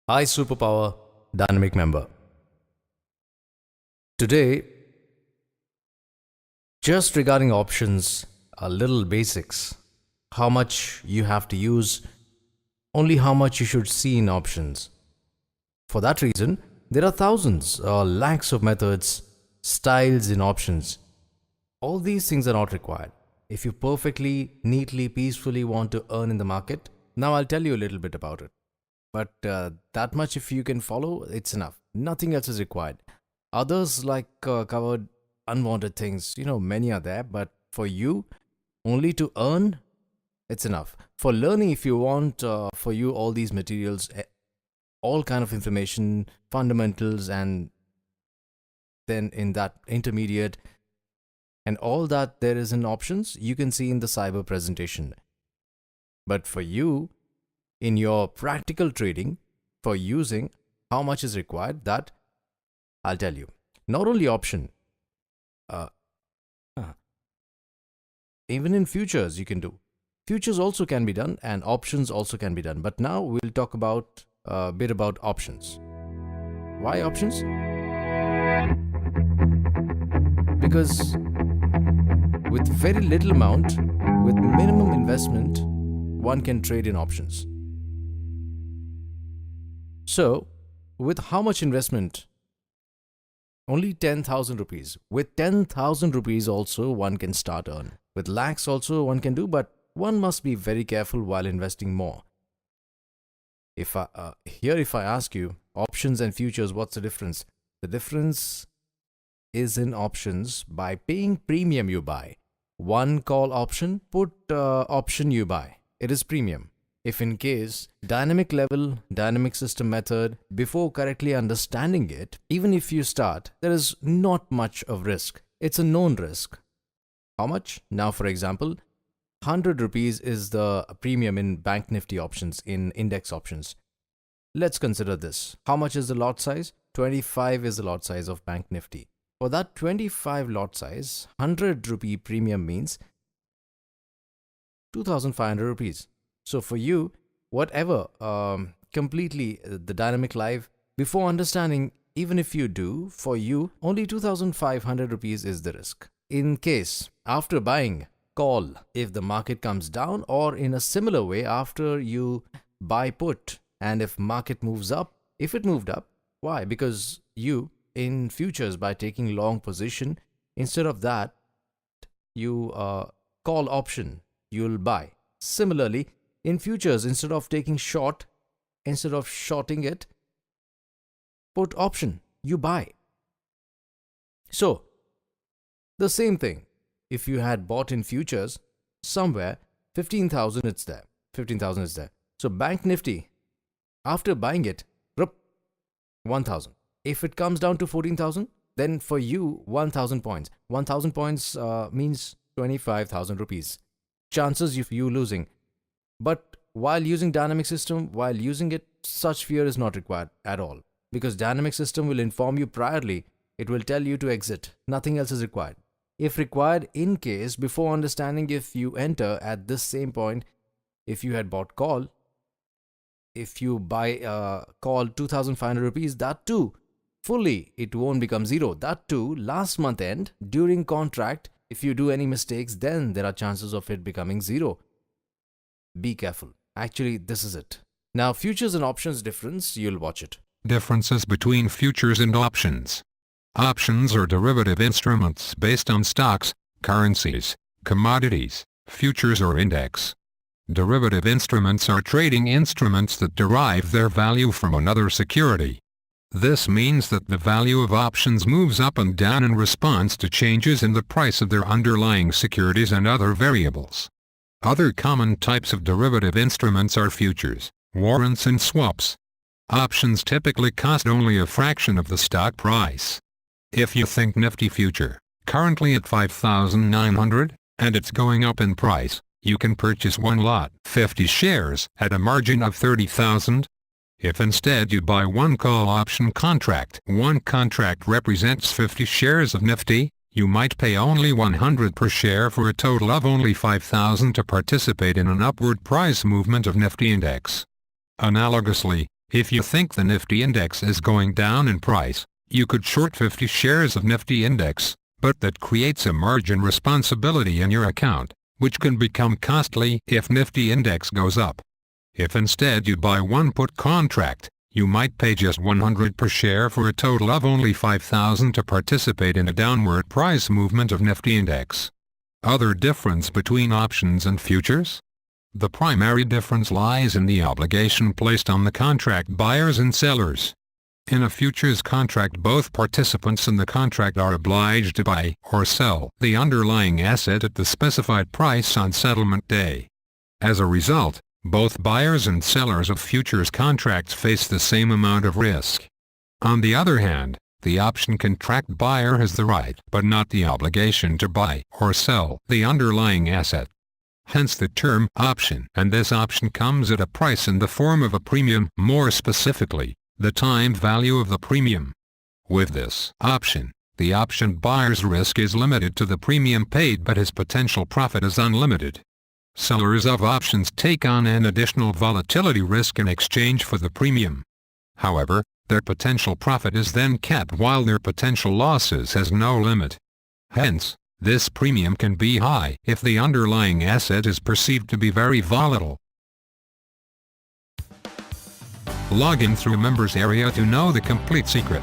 Hi Superpower Dynamic member. Today, just regarding options, a little basics. How much you have to use, only how much you should see in options. For that reason, there are thousands or lakhs of methods, styles in options. All these things are not required. If you perfectly, neatly, peacefully want to earn in the market, now I'll tell you a little bit about it. But that much, if you can follow, it's enough. Nothing else is required. Others covered unwanted things. Many are there, but for you, only to earn, it's enough. For learning, if you want, for you, all these materials, all kind of information, fundamentals, and then in that intermediate, and all that there is in options, you can see in the cyber presentation. But for you, in your practical trading, for using, how much is required, that I'll tell you. Not only option, uh, even in futures you can do. Futures also can be done and options also can be done. But now we'll talk about a bit about options. Why options? Because with very little amount, with minimum investment, one can trade in options. So, with how much investment? Only 10,000 rupees. With 10,000 rupees also one can start earn. With lakhs also one can do, but one must be very careful while investing more. If I ask you options and futures, what's the difference? The difference is in options. By paying premium you buy. One call option, put option you buy. It is premium. If in case dynamic level, dynamic system method, before correctly understanding it, even if you start, there is not much of risk. It's a known risk. How much? Now, for example, 100 rupees is the premium in Bank Nifty options, in index options. Let's consider this. How much is the lot size? 25 is the lot size of Bank Nifty. For that 25 lot size, 100 rupee premium means 2,500 rupees. So for you, whatever, completely the dynamic live, before understanding, even if you do, for you, only 2,500 rupees is the risk. In case, after buying, call if the market comes down, or in a similar way, after you buy put, and if market moves up, if it moved up, why? Because you, in futures, by taking long position, instead of that, you call option, you'll buy. Similarly, in futures, instead of taking short, instead of shorting it, put option, you buy. So, the same thing. If you had bought in futures, somewhere, 15,000 it's there. 15,000 is there. So, Bank Nifty, after buying it, 1,000. If it comes down to 14,000, then for you, 1,000 points. 1,000 points means 25,000 rupees. Chances of you losing. But while using dynamic system, while using it, such fear is not required at all. Because dynamic system will inform you priorly. It will tell you to exit. Nothing else is required. If required, in case, before understanding, if you enter at this same point, if you had bought call, if you buy call 2,500 rupees, that too, fully, it won't become zero. That too, last month end, during contract, if you do any mistakes, then there are chances of it becoming zero. Be careful. Actually, this is it. Now, futures and options difference, you'll watch it. Differences between futures and options. Options are derivative instruments based on stocks, currencies, commodities, futures or index. Derivative instruments are trading instruments that derive their value from another security. This means that the value of options moves up and down in response to changes in the price of their underlying securities and other variables. Other common types of derivative instruments are futures, warrants and swaps. Options typically cost only a fraction of the stock price. If you think Nifty future, currently at 5,900, and it's going up in price, you can purchase one lot, 50 shares, at a margin of 30,000. If instead you buy one call option contract, one contract represents 50 shares of Nifty, you might pay only 100 per share for a total of only 5,000 to participate in an upward price movement of Nifty index. Analogously, If you think the Nifty Index is going down in price, you could short 50 shares of Nifty Index, but that creates a margin responsibility in your account, which can become costly if Nifty Index goes up. If instead you buy one put contract, you might pay just 100 per share for a total of only 5,000 to participate in a downward price movement of Nifty Index. Other difference between options and futures? The primary difference lies in the obligation placed on the contract buyers and sellers. In a futures contract, both participants in the contract are obliged to buy or sell the underlying asset at the specified price on settlement day. As a result, both buyers and sellers of futures contracts face the same amount of risk. On the other hand, the option contract buyer has the right but not the obligation to buy or sell the underlying asset. Hence the term option, and this option comes at a price in the form of a premium, more specifically, the time value of the premium. With this option, the option buyer's risk is limited to the premium paid, but his potential profit is unlimited. Sellers of options take on an additional volatility risk in exchange for the premium. However, their potential profit is then capped while their potential losses has no limit. Hence, this premium can be high if the underlying asset is perceived to be very volatile. Log in through Members area to know the complete secret.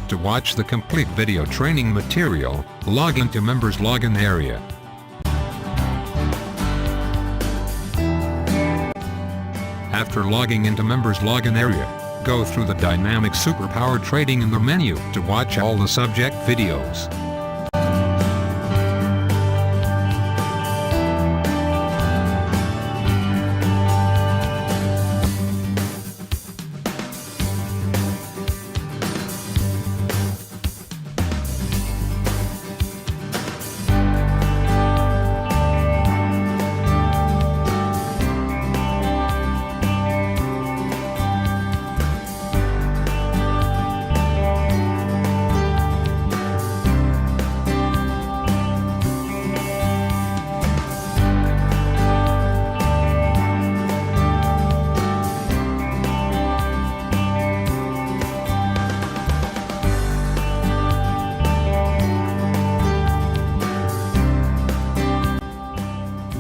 To watch the complete video training material, log into Members login area. After logging into Members login area, go through the Dynamic Superpower Trading in the menu to watch all the subject videos.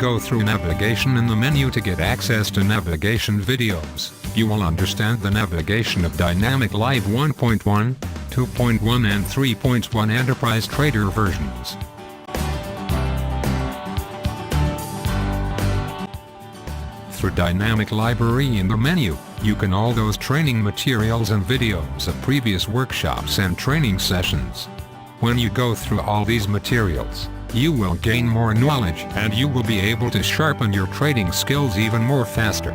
Go through navigation in the menu to get access to navigation videos. You will understand the navigation of Dynamic Live 1.1, 2.1 and 3.1 Enterprise Trader versions. Through Dynamic Library in the menu, you can all those training materials and videos of previous workshops and training sessions. When you go through all these materials, you will gain more knowledge and you will be able to sharpen your trading skills even more faster.